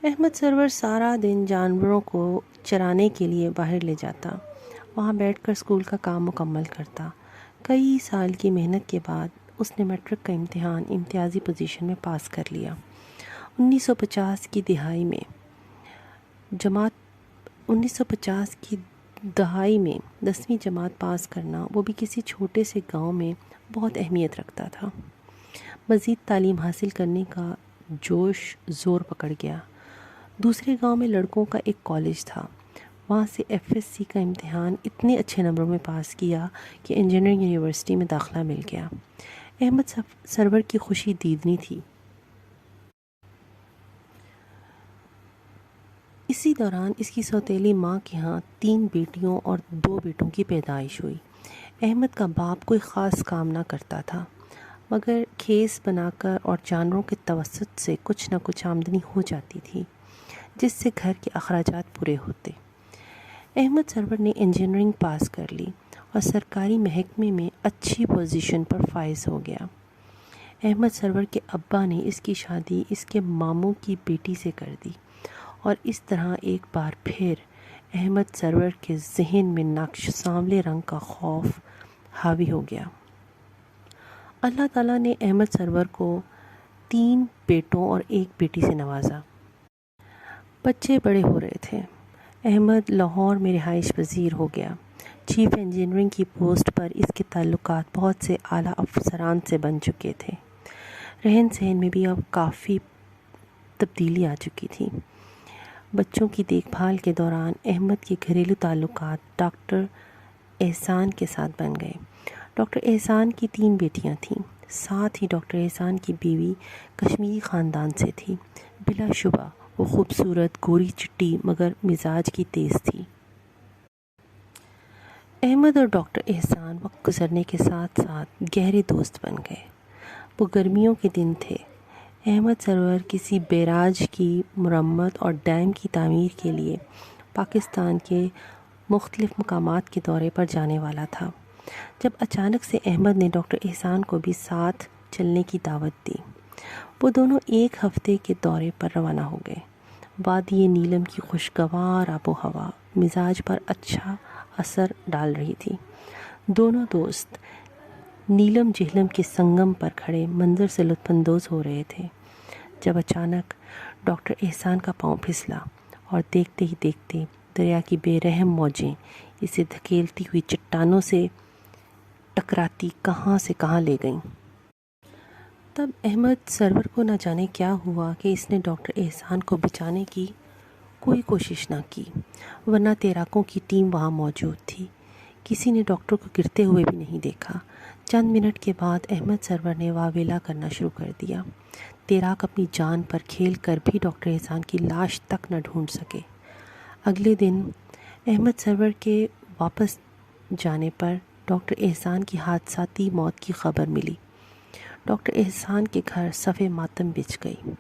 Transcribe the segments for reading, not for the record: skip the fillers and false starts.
احمد سرور سارا دن جانوروں کو چرانے کے لیے باہر لے جاتا، وہاں بیٹھ کر اسکول کا کام مکمل کرتا۔ کئی سال کی محنت کے بعد اس نے میٹرک کا امتحان امتیازی پوزیشن میں پاس کر لیا۔ 1950 کی دہائی میں 10ویں جماعت پاس کرنا، وہ بھی کسی چھوٹے سے گاؤں میں، بہت اہمیت رکھتا تھا۔ مزید تعلیم حاصل کرنے کا جوش زور پکڑ گیا۔ دوسرے گاؤں میں لڑکوں کا ایک کالج تھا، وہاں سے FSC کا امتحان اتنے اچھے نمبروں میں پاس کیا کہ انجینئرنگ یونیورسٹی میں داخلہ مل گیا۔ احمد سرور کی خوشی دیدنی تھی۔ اسی دوران اس کی سوتیلی ماں کے ہاں 3 بیٹیوں اور 2 بیٹوں کی پیدائش ہوئی۔ احمد کا باپ کوئی خاص کام نہ کرتا تھا، مگر کھیس بنا کر اور جانوروں کے توسط سے کچھ نہ کچھ آمدنی ہو جاتی تھی، جس سے گھر کے اخراجات پورے ہوتے۔ احمد سرور نے انجینئرنگ پاس کر لی اور سرکاری محکمے میں اچھی پوزیشن پر فائز ہو گیا۔ احمد سرور کے ابا نے اس کی شادی اس کے ماموں کی بیٹی سے کر دی، اور اس طرح ایک بار پھر احمد سرور کے ذہن میں نقش سانولے رنگ کا خوف حاوی ہو گیا۔ اللہ تعالیٰ نے احمد سرور کو 3 بیٹوں اور 1 بیٹی سے نوازا۔ بچے بڑے ہو رہے تھے۔ احمد لاہور میں رہائش پذیر ہو گیا۔ چیف انجینئرنگ کی پوسٹ پر اس کے تعلقات بہت سے اعلیٰ افسران سے بن چکے تھے۔ رہن سہن میں بھی اب کافی تبدیلی آ چکی تھی۔ بچوں کی دیکھ بھال کے دوران احمد کے گھریلو تعلقات ڈاکٹر احسان کے ساتھ بن گئے۔ ڈاکٹر احسان کی 3 بیٹیاں تھیں، ساتھ ہی ڈاکٹر احسان کی بیوی کشمیری خاندان سے تھی۔ بلا شبہ وہ خوبصورت، گوری چٹی مگر مزاج کی تیز تھی۔ احمد اور ڈاکٹر احسان وقت گزرنے کے ساتھ ساتھ گہرے دوست بن گئے۔ وہ گرمیوں کے دن تھے۔ احمد سرور کسی بیراج کی مرمت اور ڈیم کی تعمیر کے لیے پاکستان کے مختلف مقامات کے دورے پر جانے والا تھا، جب اچانک سے احمد نے ڈاکٹر احسان کو بھی ساتھ چلنے کی دعوت دی۔ وہ دونوں 1 ہفتے کے دورے پر روانہ ہو گئے۔ وادی نیلم کی خوشگوار آب و ہوا مزاج پر اچھا اثر ڈال رہی تھی۔ دونوں دوست نیلم جہلم کے سنگم پر کھڑے منظر سے لطف اندوز ہو رہے تھے، جب اچانک ڈاکٹر احسان کا پاؤں پھسلا اور دیکھتے ہی دیکھتے دریا کی بے رحم موجیں اسے دھکیلتی ہوئی چٹانوں سے ٹکراتی کہاں سے کہاں لے گئیں۔ تب احمد سرور کو نہ جانے کیا ہوا کہ اس نے ڈاکٹر احسان کو بچانے کی کوئی کوشش نہ کی، ورنہ تیراکوں کی ٹیم وہاں موجود تھی۔ کسی نے ڈاکٹر کو گرتے ہوئے بھی نہیں دیکھا۔ چند منٹ کے بعد احمد سرور نے واویلا کرنا شروع کر دیا۔ تیراک اپنی جان پر کھیل کر بھی ڈاکٹر احسان کی لاش تک نہ ڈھونڈ سکے۔ اگلے دن احمد سرور کے واپس جانے پر ڈاکٹر احسان کی حادثاتی موت کی خبر ملی۔ ڈاکٹر احسان کے گھر صف ماتم بچھ گئی۔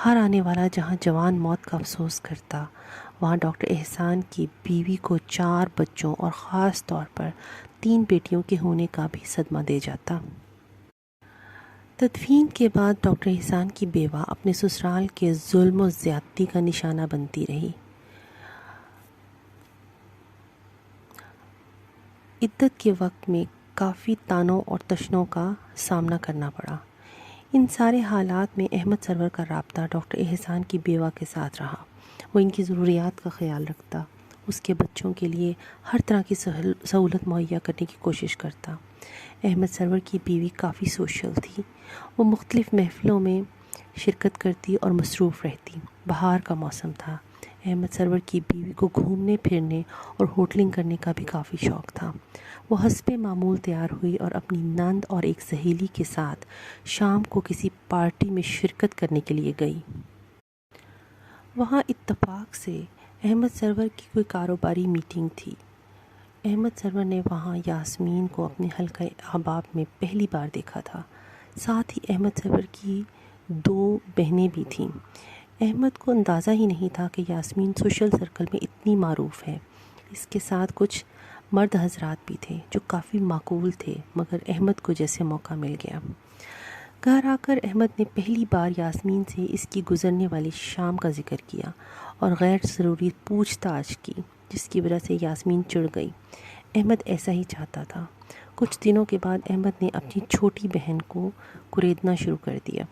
ہر آنے والا جہاں جوان موت کا افسوس کرتا، وہاں ڈاکٹر احسان کی بیوی کو 4 بچوں اور خاص طور پر 3 بیٹیوں کے ہونے کا بھی صدمہ دے جاتا۔ تدفین کے بعد ڈاکٹر احسان کی بیوہ اپنے سسرال کے ظلم و زیادتی کا نشانہ بنتی رہی۔ عدت کے وقت میں کافی طعنوں اور تشنوں کا سامنا کرنا پڑا۔ ان سارے حالات میں احمد سرور کا رابطہ ڈاکٹر احسان کی بیوہ کے ساتھ رہا۔ وہ ان کی ضروریات کا خیال رکھتا، اس کے بچوں کے لیے ہر طرح کی سہولت مہیا کرنے کی کوشش کرتا۔ احمد سرور کی بیوی کافی سوشل تھی۔ وہ مختلف محفلوں میں شرکت کرتی اور مصروف رہتی۔ بہار کا موسم تھا۔ احمد سرور کی بیوی کو گھومنے پھرنے اور ہوٹلنگ کرنے کا بھی کافی شوق تھا۔ وہ حسب معمول تیار ہوئی اور اپنی نند اور ایک سہیلی کے ساتھ شام کو کسی پارٹی میں شرکت کرنے کے لیے گئی۔ وہاں اتفاق سے احمد سرور کی کوئی کاروباری میٹنگ تھی۔ احمد سرور نے وہاں یاسمین کو اپنے حلقہ احباب میں پہلی بار دیکھا تھا۔ ساتھ ہی احمد سرور کی 2 بہنیں بھی تھیں۔ احمد کو اندازہ ہی نہیں تھا کہ یاسمین سوشل سرکل میں اتنی معروف ہے۔ اس کے ساتھ کچھ مرد حضرات بھی تھے جو کافی معقول تھے، مگر احمد کو جیسے موقع مل گیا۔ گھر آ کر احمد نے پہلی بار یاسمین سے اس کی گزرنے والی شام کا ذکر کیا اور غیر ضروری پوچھ تاچھ کی، جس کی وجہ سے یاسمین چڑ گئی۔ احمد ایسا ہی چاہتا تھا۔ کچھ دنوں کے بعد احمد نے اپنی چھوٹی بہن کو کریدنا شروع کر دیا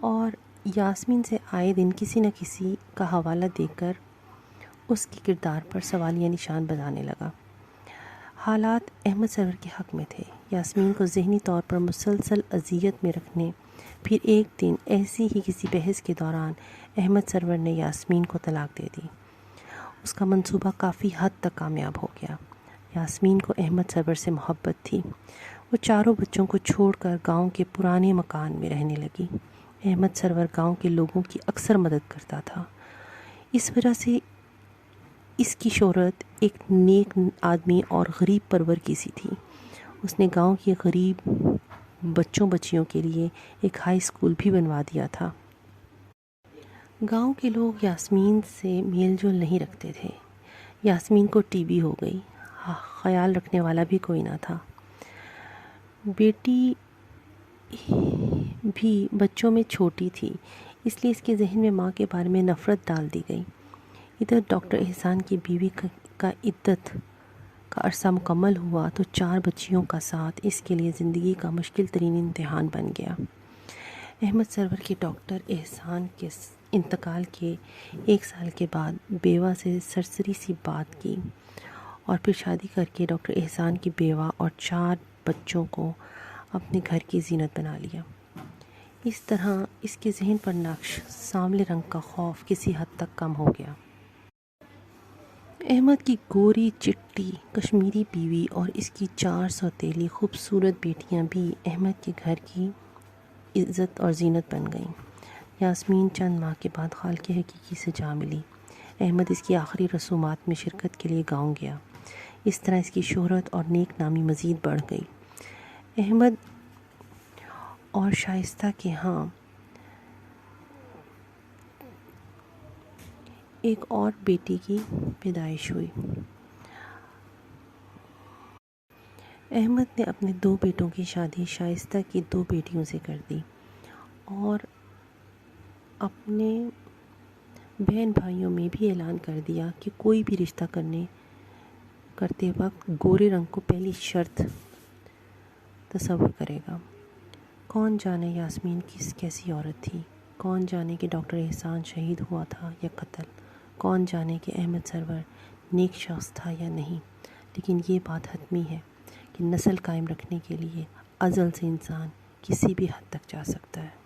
اور یاسمین سے آئے دن کسی نہ کسی کا حوالہ دے کر اس کے کردار پر سوالیہ نشان بنانے لگا۔ حالات احمد سرور کے حق میں تھے۔ یاسمین کو ذہنی طور پر مسلسل اذیت میں رکھنے، پھر ایک دن ایسی ہی کسی بحث کے دوران احمد سرور نے یاسمین کو طلاق دے دی۔ اس کا منصوبہ کافی حد تک کامیاب ہو گیا۔ یاسمین کو احمد سرور سے محبت تھی۔ وہ چاروں بچوں کو چھوڑ کر گاؤں کے پرانے مکان میں رہنے لگی۔ احمد سرور گاؤں کے لوگوں کی اکثر مدد کرتا تھا۔ اس وجہ سے اس کی شہرت ایک نیک آدمی اور غریب پرور کی سی تھی۔ اس نے گاؤں کے غریب بچوں بچیوں کے لیے ایک ہائی اسکول بھی بنوا دیا تھا۔ گاؤں کے لوگ یاسمین سے میل جول نہیں رکھتے تھے۔ یاسمین کو ٹی بی ہو گئی، خیال رکھنے والا بھی کوئی نہ تھا۔ بیٹی بھی بچوں میں چھوٹی تھی، اس لیے اس کے ذہن میں ماں کے بارے میں نفرت ڈال دی گئی۔ ادھر ڈاکٹر احسان کی بیوی کا عدت کا عرصہ مکمل ہوا تو 4 بچیوں کا ساتھ اس کے لیے زندگی کا مشکل ترین امتحان بن گیا۔ احمد سرور کے ڈاکٹر احسان کے انتقال کے 1 سال کے بعد بیوہ سے سرسری سی بات کی اور پھر شادی کر کے ڈاکٹر احسان کی بیوہ اور 4 بچوں کو اپنے گھر کی زینت بنا لیا۔ اس طرح اس کے ذہن پر نقش سانولے رنگ کا خوف کسی حد تک کم ہو گیا۔ احمد کی گوری چٹی کشمیری بیوی اور اس کی 4 سوتیلی خوبصورت بیٹیاں بھی احمد کے گھر کی عزت اور زینت بن گئیں۔ یاسمین چند ماہ کے بعد خالق حقیقی سے جا ملی۔ احمد اس کی آخری رسومات میں شرکت کے لیے گاؤں گیا۔ اس طرح اس کی شہرت اور نیک نامی مزید بڑھ گئی۔ احمد اور شائستہ کے ہاں ایک اور بیٹی کی پیدائش ہوئی۔ احمد نے اپنے 2 بیٹوں کی شادی شائستہ کی 2 بیٹیوں سے کر دی اور اپنے بہن بھائیوں میں بھی اعلان کر دیا کہ کوئی بھی رشتہ کرتے وقت گورے رنگ کو پہلی شرط تصور کرے گا۔ کون جانے یاسمین کیسی عورت تھی، کون جانے کہ ڈاکٹر احسان شہید ہوا تھا یا قتل، کون جانے کہ احمد سرور نیک شخص تھا یا نہیں، لیکن یہ بات حتمی ہے کہ نسل قائم رکھنے کے لیے ازل سے انسان کسی بھی حد تک جا سکتا ہے۔